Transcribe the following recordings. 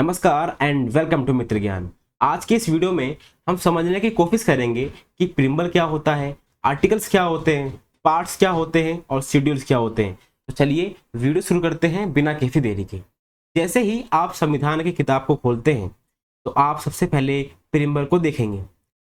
नमस्कार and welcome to मित्र ज्ञान। आज के इस वीडियो में हम समझने की कोशिश करेंगे कि प्रिम्बल क्या होता है, आर्टिकल्स क्या होते हैं, पार्ट्स क्या होते हैं और शेड्यूल्स क्या होते हैं। तो चलिए वीडियो शुरू करते हैं बिना किसी देरी के। जैसे ही आप संविधान की किताब को खोलते हैं तो आप सबसे पहले प्रिम्बल को देखेंगे।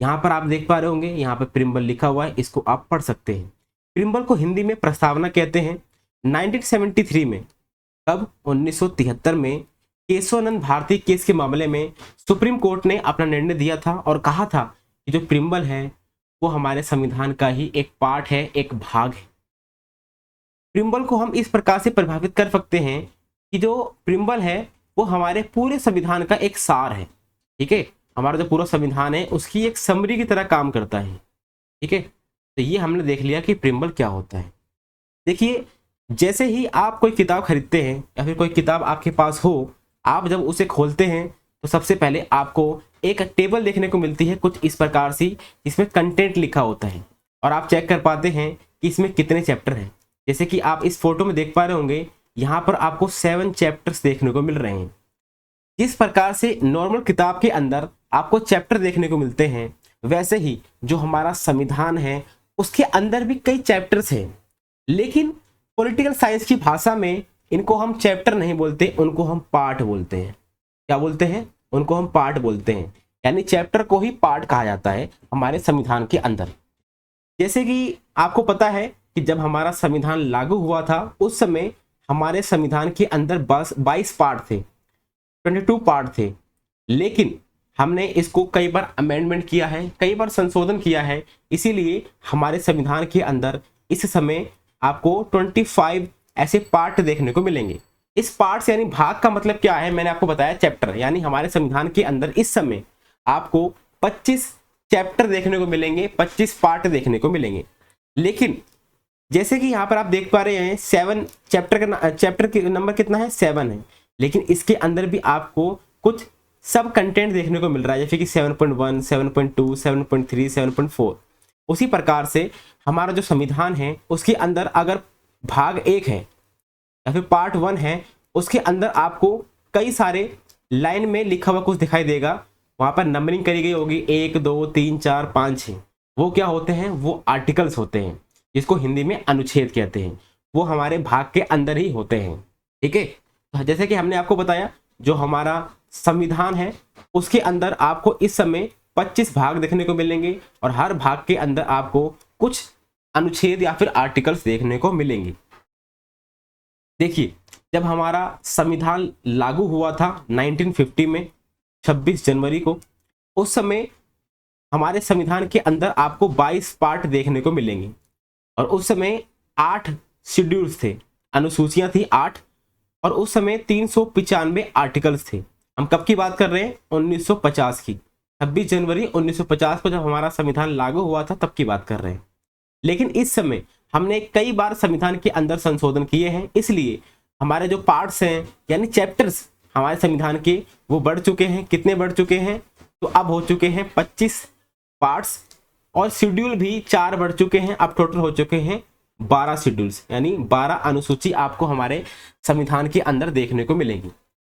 यहाँ पर आप देख पा रहे होंगे, यहाँ पर प्रिम्बल लिखा हुआ है, इसको आप पढ़ सकते हैं। प्रिम्बल को हिंदी में प्रस्तावना कहते हैं। 1973 में, कब 1973 में केशवानंद भारती केस के मामले में सुप्रीम कोर्ट ने अपना निर्णय दिया था और कहा था कि जो प्रिम्बल है वो हमारे संविधान का ही एक पार्ट है, एक भाग है। प्रिम्बल को हम इस प्रकार से प्रभावित कर सकते हैं कि जो प्रिम्बल है वो हमारे पूरे संविधान का एक सार है। ठीक है, हमारा जो पूरा संविधान है उसकी एक समरी की तरह काम करता है। ठीक है, तो ये हमने देख लिया कि प्रिम्बल क्या होता है। देखिए, जैसे ही आप कोई किताब खरीदते हैं या फिर कोई किताब आपके पास हो, आप जब उसे खोलते हैं तो सबसे पहले आपको एक टेबल देखने को मिलती है कुछ इस प्रकार सी, इसमें कंटेंट लिखा होता है और आप चेक कर पाते हैं कि इसमें कितने चैप्टर हैं। जैसे कि आप इस फोटो में देख पा रहे होंगे, यहाँ पर आपको 7 चैप्टर्स देखने को मिल रहे हैं। जिस प्रकार से नॉर्मल किताब के अंदर आपको चैप्टर देखने को मिलते हैं, वैसे ही जो हमारा संविधान है उसके अंदर भी कई चैप्टर्स हैं। लेकिन पॉलिटिकल साइंस की भाषा में इनको हम चैप्टर नहीं बोलते, उनको हम पार्ट बोलते हैं। क्या बोलते हैं? उनको हम पार्ट बोलते हैं। यानी चैप्टर को ही पार्ट कहा जाता है हमारे संविधान के अंदर। जैसे कि आपको पता है कि जब हमारा संविधान लागू हुआ था उस समय हमारे संविधान के अंदर बस 22 पार्ट थे, 22 पार्ट थे। लेकिन हमने इसको कई बार अमेंडमेंट किया है, कई बार संशोधन किया है, इसीलिए हमारे संविधान के अंदर इस समय आपको 25 ऐसे पार्ट देखने को मिलेंगे। इस पार्ट्स यानी भाग का मतलब क्या है, मैंने आपको बताया चैप्टर। यानी हमारे संविधान के अंदर इस समय आपको 25 चैप्टर देखने को मिलेंगे, 25 पार्ट देखने को मिलेंगे। लेकिन जैसे कि यहाँ पर आप देख पा रहे हैं 7 चैप्टर के नंबर कितना है? 7 है। लेकिन इसके अंदर भी आपको कुछ सब कंटेंट देखने को मिल रहा है, जैसे कि 7.1, 7.2, 7.3, 7.4। उसी प्रकार से हमारा जो संविधान है उसके अंदर अगर भाग 1 है या फिर पार्ट 1 है, उसके अंदर आपको कई सारे लाइन में लिखा हुआ कुछ दिखाई देगा। वहां पर नंबरिंग करी गई होगी 1, 2, 3, 4, 5, 6। वो क्या होते हैं? वो आर्टिकल्स होते हैं, जिसको हिंदी में अनुच्छेद कहते हैं। वो हमारे भाग के अंदर ही होते हैं। ठीक है, तो जैसे कि हमने आपको बताया जो हमारा संविधान है उसके अंदर आपको इस समय 25 भाग देखने को मिलेंगे और हर भाग के अंदर आपको कुछ अनुच्छेद या फिर आर्टिकल्स देखने को मिलेंगे। देखिए, जब हमारा संविधान लागू हुआ था 1950 में 26 जनवरी को, उस समय हमारे संविधान के अंदर आपको 22 पार्ट देखने को मिलेंगे और उस समय 8 शेड्यूल्स थे, अनुसूचियां थी 8, और उस समय 395 आर्टिकल्स थे। हम कब की बात कर रहे हैं? 1950 की। 26 जनवरी 1950 को जब हमारा संविधान लागू हुआ था तब की बात कर रहे हैं। लेकिन इस समय हमने कई बार संविधान के अंदर संशोधन किए हैं, इसलिए हमारे जो पार्ट्स हैं यानी चैप्टर्स हमारे संविधान के वो बढ़ चुके हैं। कितने बढ़ चुके हैं? तो अब हो चुके हैं 25 पार्ट्स और शेड्यूल भी 4 बढ़ चुके हैं। अब टोटल हो चुके हैं 12 शेड्यूल्स, यानी 12 अनुसूची आपको हमारे संविधान के अंदर देखने को मिलेंगी।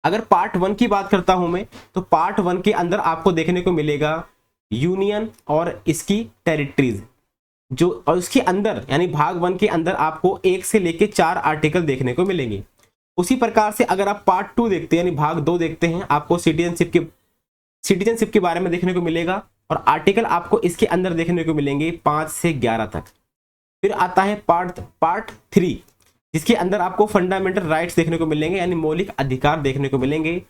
अगर पार्ट 1 की बात करता हूं मैं, तो पार्ट 1 के अंदर आपको देखने को मिलेगा यूनियन और इसकी टेरिटरीज जो, और उसके अंदर यानी भाग 1 के अंदर आपको 1 से लेके 4 आर्टिकल देखने को मिलेंगे। उसी प्रकार से अगर आप पार्ट 2 देखते हैं यानी भाग 2 देखते हैं, आपको सिटीजनशिप के बारे में देखने को मिलेगा और आर्टिकल आपको इसके अंदर देखने को मिलेंगे 5 से 11 तक। फिर आता है पार्ट 3, जिसके अंदर आपको फंडामेंटल राइट्स देखने को मिलेंगे यानी मौलिक अधिकार देखने को मिलेंगे,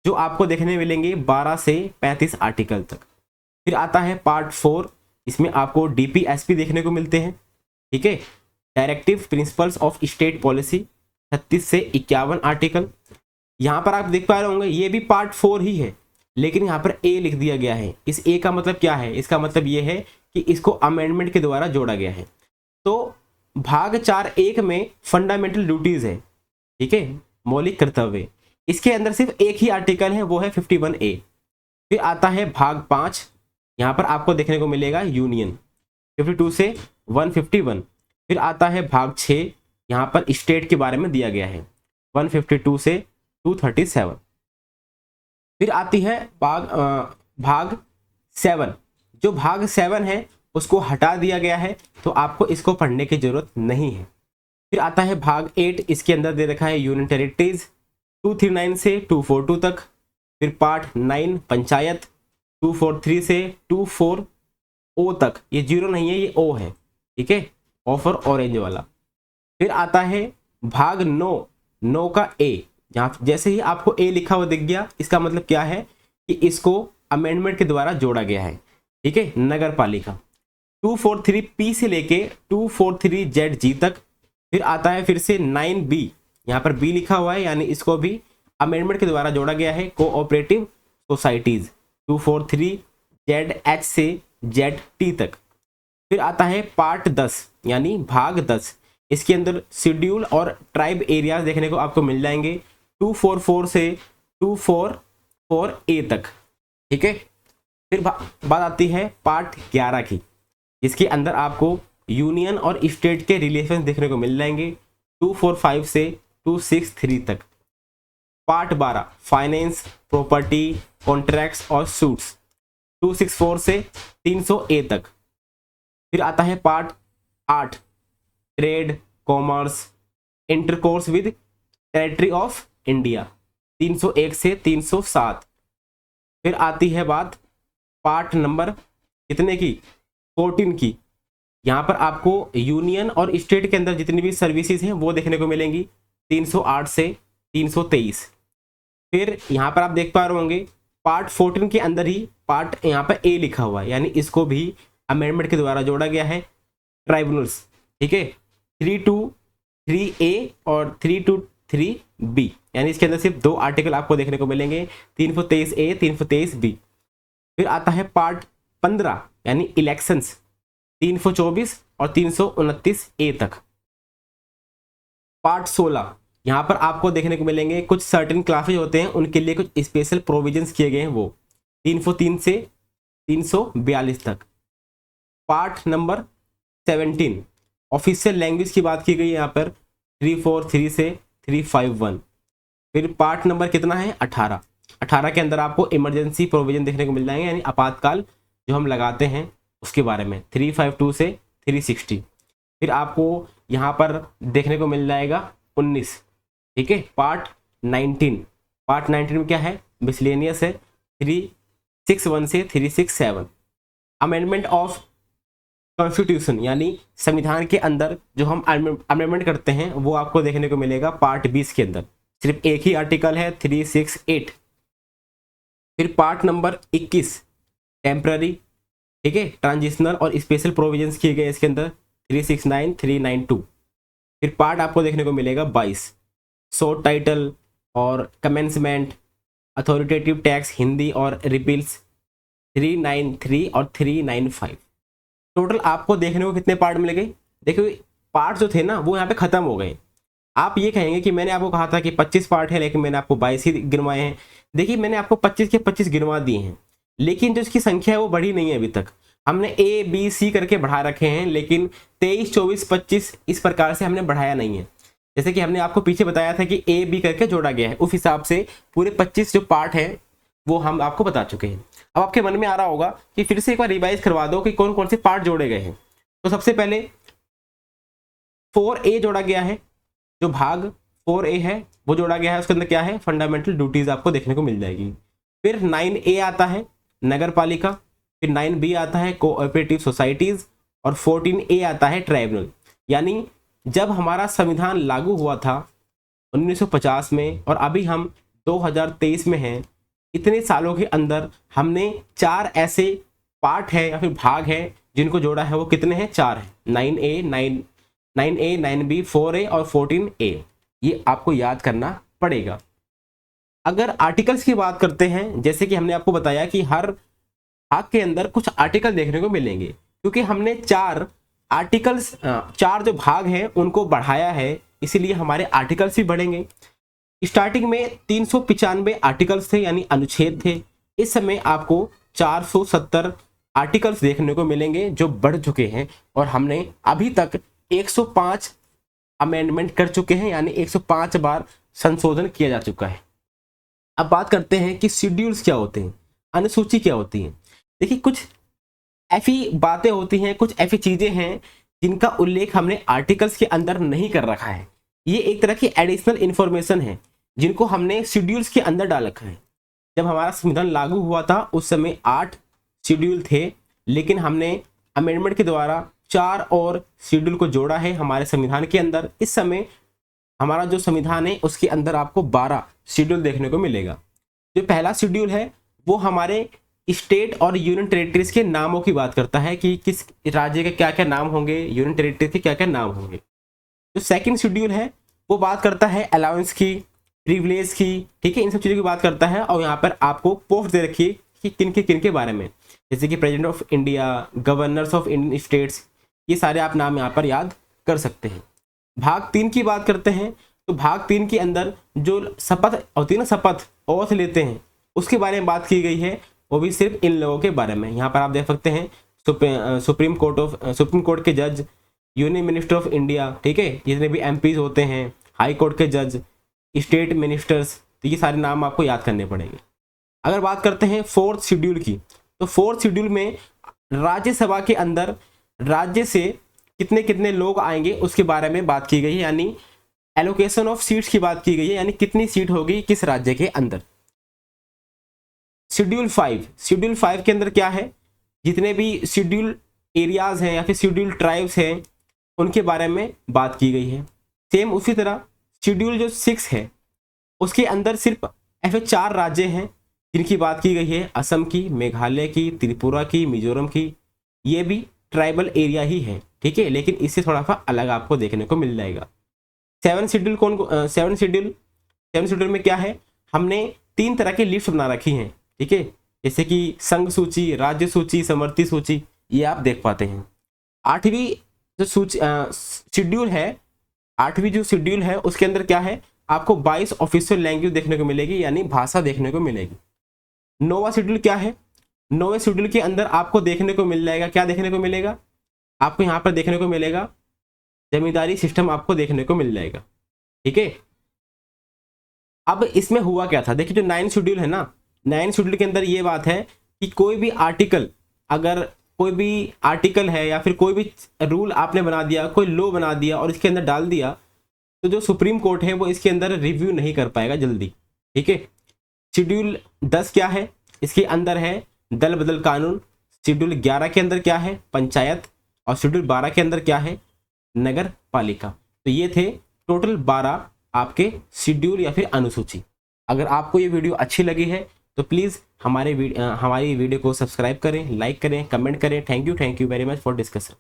जो आपको देखने मिलेंगे 12 से 35 आर्टिकल तक। फिर आता है पार्ट 4, इसमें आपको डीपीएसपी देखने को मिलते हैं। ठीक है, directive principles of state policy, 36 से 51 आर्टिकल। यहाँ पर आप देख पा रहे होंगे ये भी पार्ट 4 ही है, लेकिन यहाँ पर ए लिख दिया गया है। इस ए का मतलब क्या है? इसका मतलब ये है कि इसको अमेंडमेंट के द्वारा जोड़ा गया है। तो भाग 4(1) में फंडामेंटल ड्यूटीज है, ठीक है, मौलिक कर्तव्य। इसके अंदर सिर्फ एक ही आर्टिकल है, वो है 51A। फिर आता है भाग 5, यहाँ पर आपको देखने को मिलेगा यूनियन, 52 से 151। फिर आता है भाग 6, यहाँ पर स्टेट के बारे में दिया गया है, 152 से 237। फिर आती है भाग 7। जो भाग 7 है उसको हटा दिया गया है, तो आपको इसको पढ़ने की जरूरत नहीं है। फिर आता है भाग 8, इसके अंदर दे रखा है यूनियन टेरिटरीज 239 से 242 तक। फिर पार्ट 9 पंचायत 243 से 24 ओ तक। ये जीरो नहीं है, ये ओ है, ठीक है, ओ फॉर ऑरेंज वाला। फिर आता है भाग 9 का ए। जहाँ जैसे ही आपको ए लिखा हुआ दिख गया, इसका मतलब क्या है कि इसको अमेंडमेंट के द्वारा जोड़ा गया है, ठीक है, नगर पालिका। 243 पी से लेके 243 जेड जी तक। फिर आता है फिर से 9 बी, यहाँ पर बी लिखा हुआ है, यानी इसको भी अमेंडमेंट के द्वारा जोड़ा गया है, कोऑपरेटिव सोसाइटीज 243 जेड एच से जेड टी तक। फिर आता है पार्ट 10 यानी भाग 10। इसके अंदर शेड्यूल और ट्राइब एरियाज देखने को आपको मिल जाएंगे 244 से 244 ए तक, ठीक है। फिर बात आती है पार्ट 11 की, जिसके अंदर आपको यूनियन और स्टेट के रिलेशन देखने को मिल जाएंगे 245 से 263 तक। पार्ट 12 फाइनेंस, प्रॉपर्टी, कॉन्ट्रैक्ट्स और सूट्स 264 से 300 ए तक। फिर आता है part 8 trade, commerce, intercourse with territory of India 301 से 307। फिर आती है बात पार्ट नंबर कितने की, 14 की। यहाँ पर आपको यूनियन और स्टेट के अंदर जितनी भी सर्विसेज हैं वो देखने को मिलेंगी 308 से 323। फिर यहाँ पर आप देख पा रहे होंगे पार्ट 14 के अंदर ही पार्ट यहाँ पर ए लिखा हुआ है, यानी इसको भी अमेंडमेंट के द्वारा जोड़ा गया है, ट्राइब्यूनल्स, ठीक है, 323A और 323B, यानी इसके अंदर सिर्फ 2 आर्टिकल आपको देखने को मिलेंगे, 323A 323B। फिर आता है पार्ट 15 यानी इलेक्शंस 324 और 329A तक। पार्ट 16 यहाँ पर आपको देखने को मिलेंगे कुछ सर्टेन क्लासेज होते हैं, उनके लिए कुछ स्पेशल प्रोविजंस किए गए हैं, वो 303 से 342 तक। पार्ट नंबर 17 ऑफिशियल लैंग्वेज की बात की गई है यहाँ पर 343 से 351। फिर पार्ट नंबर कितना है 18 के अंदर आपको इमरजेंसी प्रोविजन देखने को मिल जाएंगे, यानी आपातकाल जो हम लगाते हैं उसके बारे में 352 से 360। फिर आपको यहाँ पर देखने को मिल जाएगा 19, ठीक है। पार्ट 19 में क्या है, मिसलेनियस है 361 से 367। अमेंडमेंट ऑफ कॉन्स्टिट्यूशन यानी संविधान के अंदर जो हम अमेंडमेंट करते हैं वो आपको देखने को मिलेगा पार्ट 20 के अंदर, सिर्फ एक ही आर्टिकल है 368। फिर पार्ट नंबर 21 टेम्पररी, ठीक है, ट्रांजिशनल और स्पेशल प्रोविजंस किए गए इसके अंदर 369 392। फिर पार्ट आपको देखने को मिलेगा 22 शॉर्ट टाइटल और कमेंसमेंट, अथॉरिटेटिव टैक्स हिंदी और रिपील्स 393 और 395। टोटल आपको देखने को कितने पार्ट मिल गए, देखिए पार्ट जो थे ना वो यहाँ पे खत्म हो गए। आप ये कहेंगे कि मैंने आपको कहा था कि 25 पार्ट है, लेकिन मैंने आपको 22 ही गिनवाए हैं। देखिए मैंने आपको 25 के 25 गिनवा दिए हैं, लेकिन जो इसकी संख्या है वो बढ़ी नहीं है अभी तक। हमने ए बी सी करके बढ़ा रखे हैं, लेकिन 23 24 25 इस प्रकार से हमने बढ़ाया नहीं है। जैसे कि हमने आपको पीछे बताया था कि ए बी करके जोड़ा गया है, उस हिसाब से पूरे 25 जो पार्ट है वो हम आपको बता चुके हैं। अब आपके मन में आ रहा होगा कि फिर से एक बार रिवाइज करवा दो कि कौन कौन से पार्ट जोड़े गए हैं। तो सबसे पहले 4A जोड़ा गया है, जो भाग 4A है वो जोड़ा गया है, उसके अंदर क्या है, फंडामेंटल ड्यूटीज आपको देखने को मिल जाएगी। फिर 9A आता है नगर पालिका, फिर 9B आता है कोऑपरेटिव सोसाइटीज और 14A आता है ट्राइब्यूनल। यानी जब हमारा संविधान लागू हुआ था 1950 में और अभी हम 2023 में हैं, इतने सालों के अंदर हमने 4 ऐसे पार्ट है या फिर भाग है जिनको जोड़ा है। वो कितने हैं, 4 हैं, 9A 9B 4A और 14A। ये आपको याद करना पड़ेगा। अगर आर्टिकल्स की बात करते हैं, जैसे कि हमने आपको बताया कि हर भाग के अंदर कुछ आर्टिकल देखने को मिलेंगे, क्योंकि हमने 4 आर्टिकल्स 4 जो भाग हैं उनको बढ़ाया है, इसीलिए हमारे आर्टिकल्स भी बढ़ेंगे। स्टार्टिंग में 395 आर्टिकल्स थे यानी अनुच्छेद थे, इस समय आपको 470 आर्टिकल्स देखने को मिलेंगे जो बढ़ चुके हैं, और हमने अभी तक 105 अमेंडमेंट कर चुके हैं, यानी 105 बार संशोधन किया जा चुका है। अब बात करते हैं कि शेड्यूल्स क्या होते हैं, अनुसूची क्या होती है। देखिए कुछ ऐसी बातें होती हैं, कुछ ऐसी चीजें हैं जिनका उल्लेख हमने आर्टिकल्स के अंदर नहीं कर रखा है। ये एक तरह की एडिशनल इंफॉर्मेशन है जिनको हमने शेड्यूल्स के अंदर डाल रखा है। जब हमारा संविधान लागू हुआ था उस समय 8 शेड्यूल थे, लेकिन हमने अमेंडमेंट के द्वारा 4 और शेड्यूल को जोड़ा है हमारे संविधान के अंदर। इस समय हमारा जो संविधान है उसके अंदर आपको 12 शेड्यूल देखने को मिलेगा। जो पहला शेड्यूल है वो हमारे स्टेट और यूनियन टेरिटरीज के नामों की बात करता है कि किस राज्य के क्या क्या नाम होंगे, यूनियन टेरिटरी के क्या क्या नाम होंगे। जो सेकंड शेड्यूल है वो बात करता है अलाउंस की, प्रिविलेज की, ठीक है, इन सब चीज़ों की बात करता है। और यहाँ पर आपको पोस्ट दे रखी है कि किन के बारे में, जैसे कि president of India, governors of Indian states, ये सारे आप नाम यहाँ पर याद कर सकते हैं। भाग 3 की बात करते हैं तो भाग 3 के अंदर जो शपथ होती है ना, शपथ ओथ लेते हैं, उसके बारे में बात की गई है, वो भी सिर्फ इन लोगों के बारे में। यहाँ पर आप देख सकते हैं सुप्रीम कोर्ट के जज, यूनियन मिनिस्टर ऑफ इंडिया, ठीक है, जितने भी एमपीज होते हैं, हाई कोर्ट के जज, स्टेट मिनिस्टर्स, तो ये सारे नाम आपको याद करने पड़ेंगे। अगर बात करते हैं 4th शेड्यूल की, तो 4th शेड्यूल में राज्यसभा के अंदर राज्य से कितने कितने लोग आएंगे उसके बारे में बात की गई है, यानी एलोकेशन ऑफ सीट्स की बात की गई है, यानी कितनी सीट होगी किस राज्य के अंदर। शेड्यूल 5 के अंदर क्या है, जितने भी शेड्यूल एरियाज हैं या फिर शेड्यूल ट्राइब्स हैं उनके बारे में बात की गई है। सेम उसी तरह शेड्यूल जो 6 है उसके अंदर सिर्फ ऐसे 4 राज्य हैं जिनकी बात की गई है, असम की, मेघालय की, त्रिपुरा की, मिजोरम की। ये भी ट्राइबल एरिया ही है, ठीक है, लेकिन इससे थोड़ा सा अलग आपको देखने को मिल जाएगा। 7 शेड्यूल में क्या है, हमने 3 तरह की लिस्ट बना रखी हैं, ठीक है, जैसे कि संघ सूची, राज्य सूची, समवर्ती सूची, ये आप देख पाते हैं। 8वीं जो शेड्यूल है उसके अंदर क्या है, आपको 22 ऑफिशियल लैंग्वेज देखने को मिलेगी, यानी भाषा देखने को मिलेगी। 9वां शेड्यूल क्या है, 9वें शेड्यूल के अंदर आपको देखने को मिल जाएगा, क्या देखने को मिलेगा, आपको यहाँ पर देखने को मिलेगा जमींदारी सिस्टम आपको देखने को मिल जाएगा, ठीक है। अब इसमें हुआ क्या था, देखिए जो 9 शेड्यूल है ना, 9 शेड्यूल के अंदर ये बात है कि कोई भी आर्टिकल, अगर कोई भी आर्टिकल है या फिर कोई भी रूल आपने बना दिया, कोई लॉ बना दिया और इसके अंदर डाल दिया, तो जो सुप्रीम कोर्ट है वो इसके अंदर रिव्यू नहीं कर पाएगा जल्दी, ठीक है। शेड्यूल 10 क्या है, इसके अंदर है दल बदल कानून। शेड्यूल 11 के अंदर क्या है, पंचायत। और शेड्यूल 12 के अंदर क्या है, नगर पालिका। तो ये थे टोटल 12 आपके शेड्यूल या फिर अनुसूची। अगर आपको ये वीडियो अच्छी लगी है तो प्लीज़ हमारी वीडियो को सब्सक्राइब करें, लाइक करें, कमेंट करें। Thank you very much for discussion.